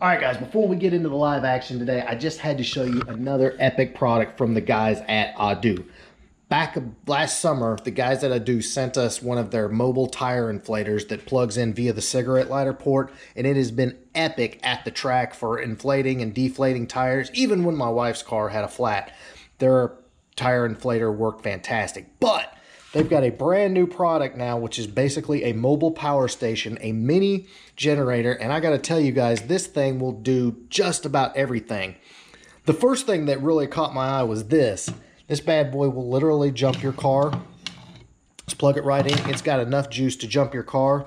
All right, guys, before we get into the live action today, I just had to show you another epic product from the guys at Adu. Back last summer, the guys at Adu sent us one of their mobile tire inflators that plugs in via the cigarette lighter port, and it has been epic at the track for inflating and deflating tires. Even when my wife's car had a flat, their tire inflator worked fantastic. But they've got a brand new product now, which is basically a mobile power station, a mini generator. And I got to tell you guys, this thing will do just about everything. The first thing that really caught my eye was this. This bad boy will literally jump your car. Just plug it right in. It's got enough juice to jump your car.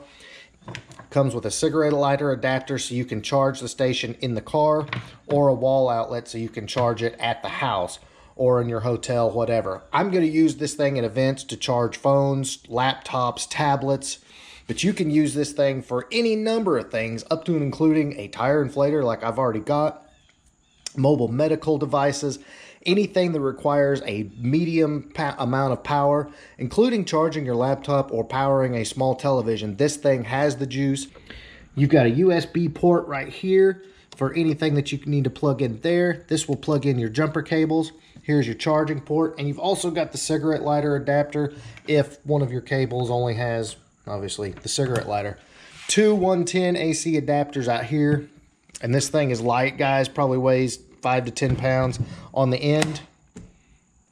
Comes with a cigarette lighter adapter so you can charge the station in the car, or a wall outlet so you can charge it at the house or in your hotel, whatever. I'm going to use this thing in events to charge phones, laptops, tablets, but you can use this thing for any number of things, up to and including a tire inflator like I've already got, mobile medical devices, anything that requires a medium amount of power, including charging your laptop or powering a small television. This thing has the juice. You've got a USB port right here for anything that you need to plug in there. This will plug in your jumper cables. Here's your charging port, and you've also got the cigarette lighter adapter if one of your cables only has, obviously, the cigarette lighter. Two 110 AC adapters out here, and this thing is light, guys, probably weighs 5 to 10 pounds. On the end,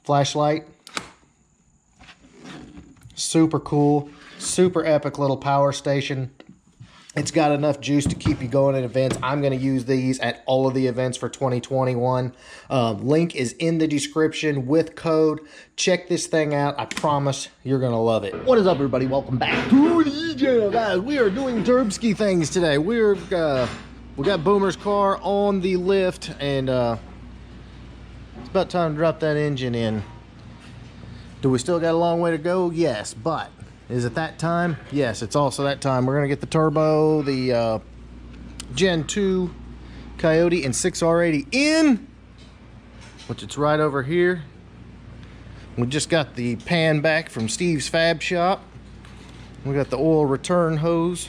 flashlight. Super cool, super epic little power station. It's got enough juice to keep you going at events. I'm going to use these at all of the events for 2021. Link is in the description with code. Check this thing out. I promise you're going to love it. What is up, everybody? Welcome back to the channel, guys. We are doing Turbski things today. We got Boomer's car on the lift, and it's about time to drop that engine in. Do we still got a long way to go? Yes, but is it that time? Yes, it's also that time. We're going to get the turbo, the Gen 2 Coyote and 6R80 in, which it's right over here. We just got the pan back from Steve's Fab Shop. We got the oil return hose,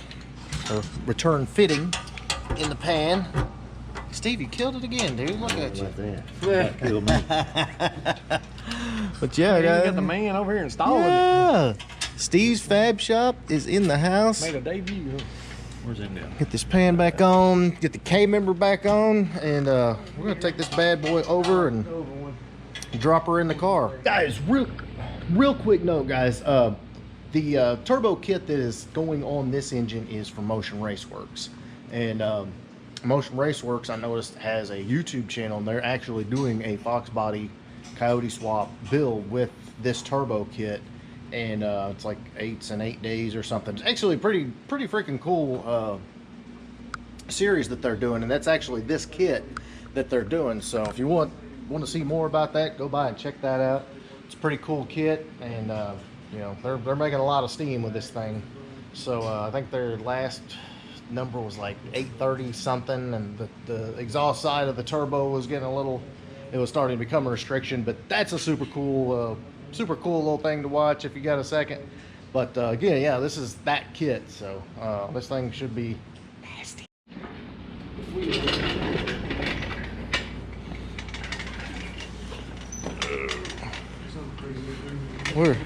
or return fitting, in the pan. Steve, you killed it again, dude. Look at you. Yeah. Killed me. But yeah, You got the man over here installing it. Steve's Fab Shop is in the house. Made a debut. Where's it now? Get this pan back on, get the K-member back on, and we're gonna take this bad boy over and drop her in the car. Guys, real quick note, guys. The turbo kit that is going on this engine is from Motion Raceworks. And Motion Raceworks, I noticed, has a YouTube channel, and they're actually doing a Fox body Coyote swap build with this turbo kit. And it's like 8 and 8 days or something. It's actually pretty freaking cool series that they're doing, and that's actually this kit that they're doing. So if you want to see more about that, go by and check that out. It's a pretty cool kit, and you know, they're making a lot of steam with this thing. So I think their last number was like 830 something, and the exhaust side of the turbo was getting a little, it was starting to become a restriction. But that's a super cool little thing to watch if you got a second. But again, yeah, this is that kit, so this thing should be nasty. Where?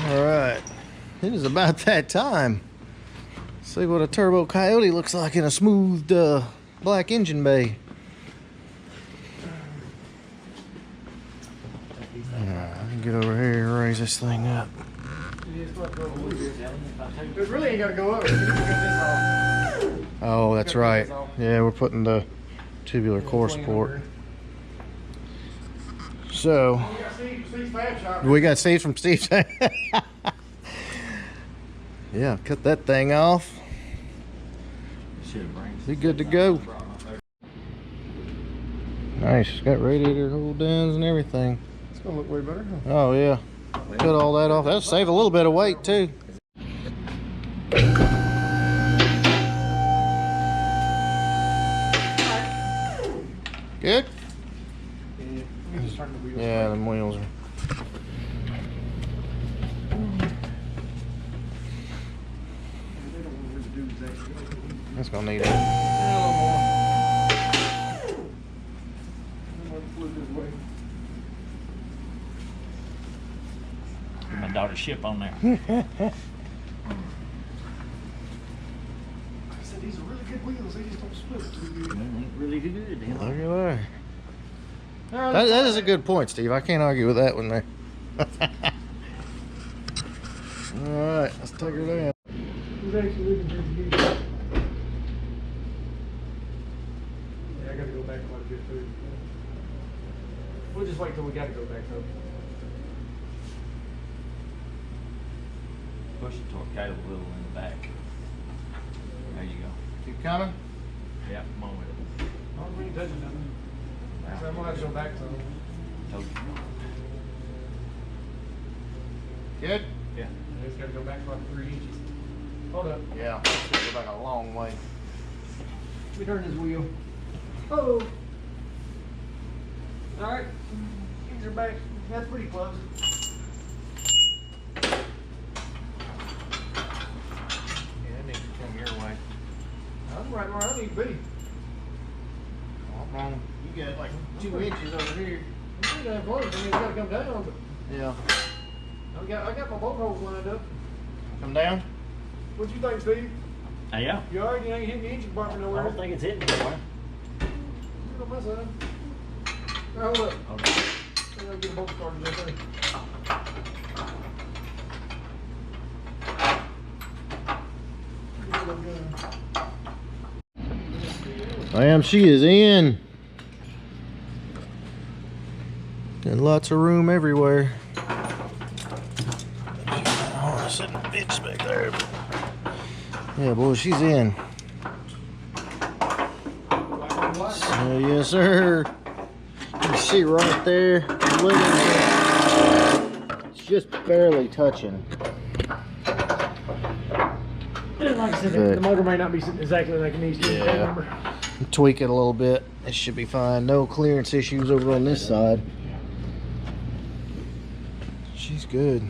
All right. It is about that time. See what a turbo Coyote looks like in a smooth black engine bay. I can get over here and raise this thing up. It really ain't gotta go up. Oh, that's right. Yeah, we're putting the tubular core support. So we got Steve from Steve's. Yeah, cut that thing off. Be good to go. Nice, got radiator hold downs and everything. It's gonna look way better, huh? Oh yeah, cut all that off. That'll save a little bit of weight too. Good. Yeah, let me just turn the wheels. Yeah, them wheels are. That's gonna need it. Put my daughter's ship on there. I said these are really good wheels. They just don't split too good. Really good. Look at that. That is a good point, Steve. I can't argue with that one there. Alright, let's take her down. Who's actually looking for the gear? Yeah, I gotta go back quite a bit too. We'll just wait till we gotta go back though. Push the torque cable a little in the back. There you go. Keep coming. Yeah, come on with it. I don't really touching nothing. So I'm gonna have to go back some. Told you. Good? Yeah. I just gotta go back about 3 inches. Hold up. Yeah, let's go back a long way. Let me turn this wheel. Oh. All right. These are back. That's pretty close. Yeah, it needs to come your way. I'm right where I need to be. Wrong. You got like 2 inches over here. I'm pretty damn close. I mean, it's gotta come down, but Yeah. I got my bolt holes lined up. Come down? What you think, Steve? Yeah. You already ain't hitting the engine compartment I nowhere. don't think it's hitting anywhere. You're on my side. Now, hold up. Hold on. I'm gonna get a bolt started right there. She is in. And lots of room everywhere. Oh, sitting bitch back there. Yeah, boy, she's in. So, yes, sir. You can see right there. It's just barely touching. Like I said, the motor may not be sitting exactly like it needs to. Yeah. Remember. Tweak it a little bit. It should be fine. No clearance issues over on this side. She's good.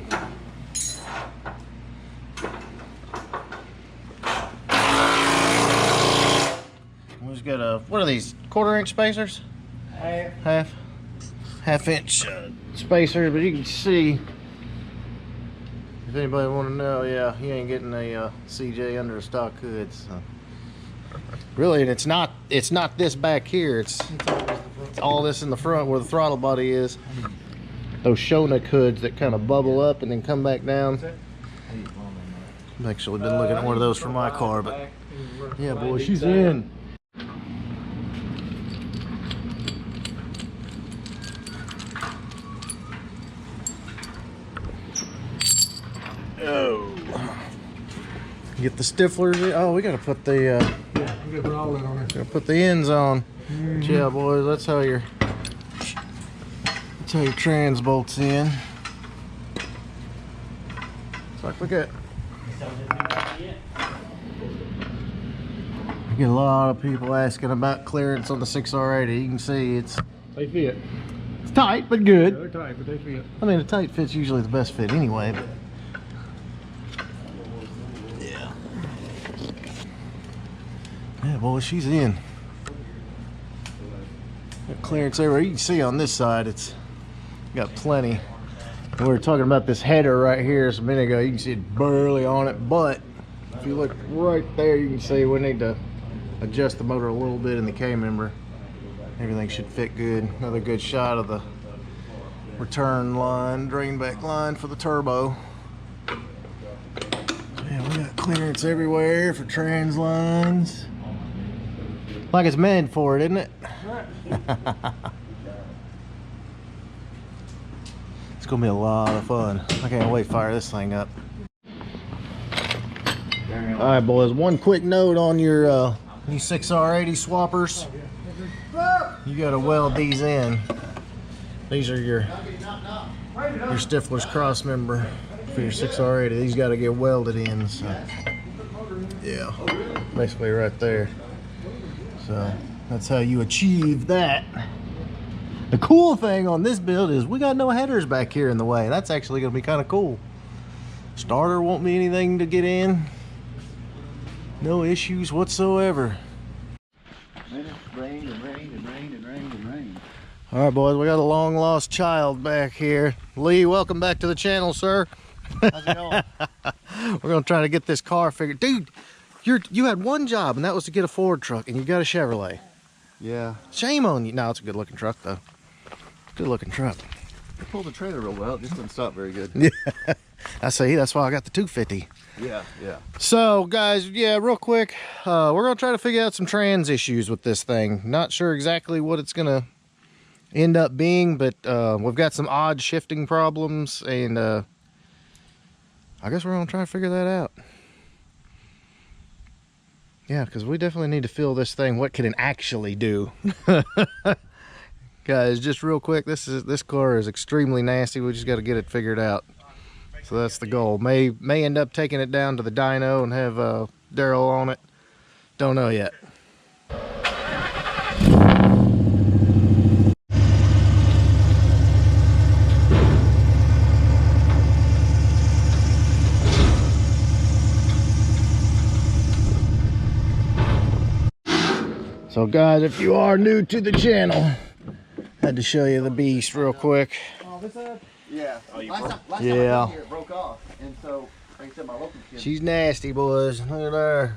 We just got a, what are these, 1/4 inch spacers? Half inch spacers, but you can see, if anybody want to know, yeah, you ain't getting a CJ under a stock hood. So. Really, and it's not this back here. It's all this in the front where the throttle body is. Those Shona hoods that kind of bubble up and then come back down. I've actually been looking at one of those for my car, but yeah, boy, she's in. Oh. Get the stiflers in. Oh, we gotta put the Yeah, you gotta put all that on there. gotta put the ends on. Yeah, boys, that's how your trans bolts in. It's like, look at. I get a lot of people asking about clearance on the 6R80. You can see it's They fit. tight but Yeah, good. they're tight, but they fit. I mean, a tight fit's usually the best fit anyway, but yeah. Yeah, boy, she's in. Got clearance everywhere. You can see on this side, it's got plenty. We were talking about this header right here just a minute ago. You can see it barely on it, but if you look right there, you can see we need to adjust the motor a little bit in the K-member. Everything should fit good. Another good shot of the return line, drain back line for the turbo. Yeah, we got clearance everywhere for trans lines. Like it's meant for it, isn't it? It's gonna be a lot of fun. I can't wait to fire this thing up. Alright, boys, one quick note on your these 6R80 swappers. You gotta weld these in. These are your Stifler's cross member for your 6R80. These gotta get welded in. So yeah, basically right there. So that's how you achieve that. The cool thing on this build is we got no headers back here in the way. That's actually going to be kind of cool. Starter won't be anything to get in. No issues whatsoever. Rain and rain and rain and rain and rain. All right, boys, we got a long lost child back here. Lee, welcome back to the channel, sir. How's it going? We're gonna try to get this car figured. Dude, you had one job, and that was to get a Ford truck, and you got a Chevrolet. Yeah. Shame on you. No, it's a good looking truck, though. Good looking truck. It pulled the trailer real well. It just didn't stop very good. Yeah, I see. That's why I got the 250. Yeah, yeah. So, guys, yeah, real quick, we're gonna try to figure out some trans issues with this thing. Not sure exactly what it's gonna end up being, but we've got some odd shifting problems, and I guess we're gonna try to figure that out. Yeah, because we definitely need to feel this thing. What can it actually do? Guys, just real quick, this car is extremely nasty. We just got to get it figured out. So that's the goal. May end up taking it down to the dyno and have Daryl on it. Don't know yet. So guys, if you are new to the channel, had to show you the beast real quick. Oh, this yeah. Oh, you last time I Yeah. came here, it broke off. And so, like I said, my local kid. She's nasty, boys. Look at her.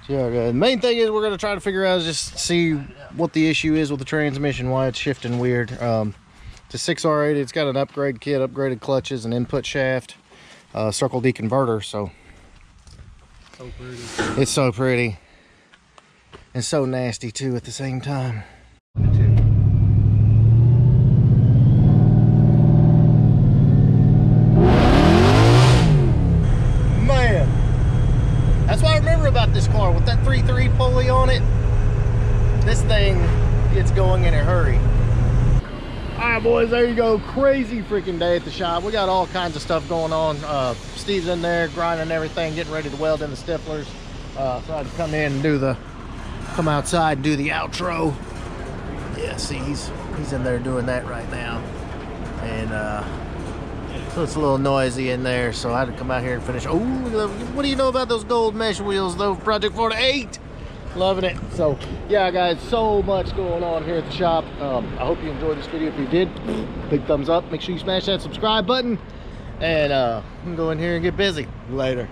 Yeah, the main thing is we're going to try to figure out is just see what the issue is with the transmission, why it's shifting weird. It's a 6R80. It's got an upgrade kit, upgraded clutches, an input shaft, circle D converter. So So pretty. it's so pretty and so nasty too at the same time. Man, that's what I remember about this car. With that 3.3 pulley on it, this thing gets going in a hurry. All right, boys, there you go. Crazy freaking day at the shop. We got all kinds of stuff going on. Steve's in there grinding everything, getting ready to weld in the stiflers. So I had to come in and come outside and do the outro. Yeah, see, he's in there doing that right now. And so it's a little noisy in there, so I had to come out here and finish. Oh, what do you know about those gold mesh wheels, though? Project 4-8. Loving it. So yeah, guys, so much going on here at the shop. I hope you enjoyed this video. If you did, big thumbs up. Make sure you smash that subscribe button, and I'm gonna go in here and get busy. Later.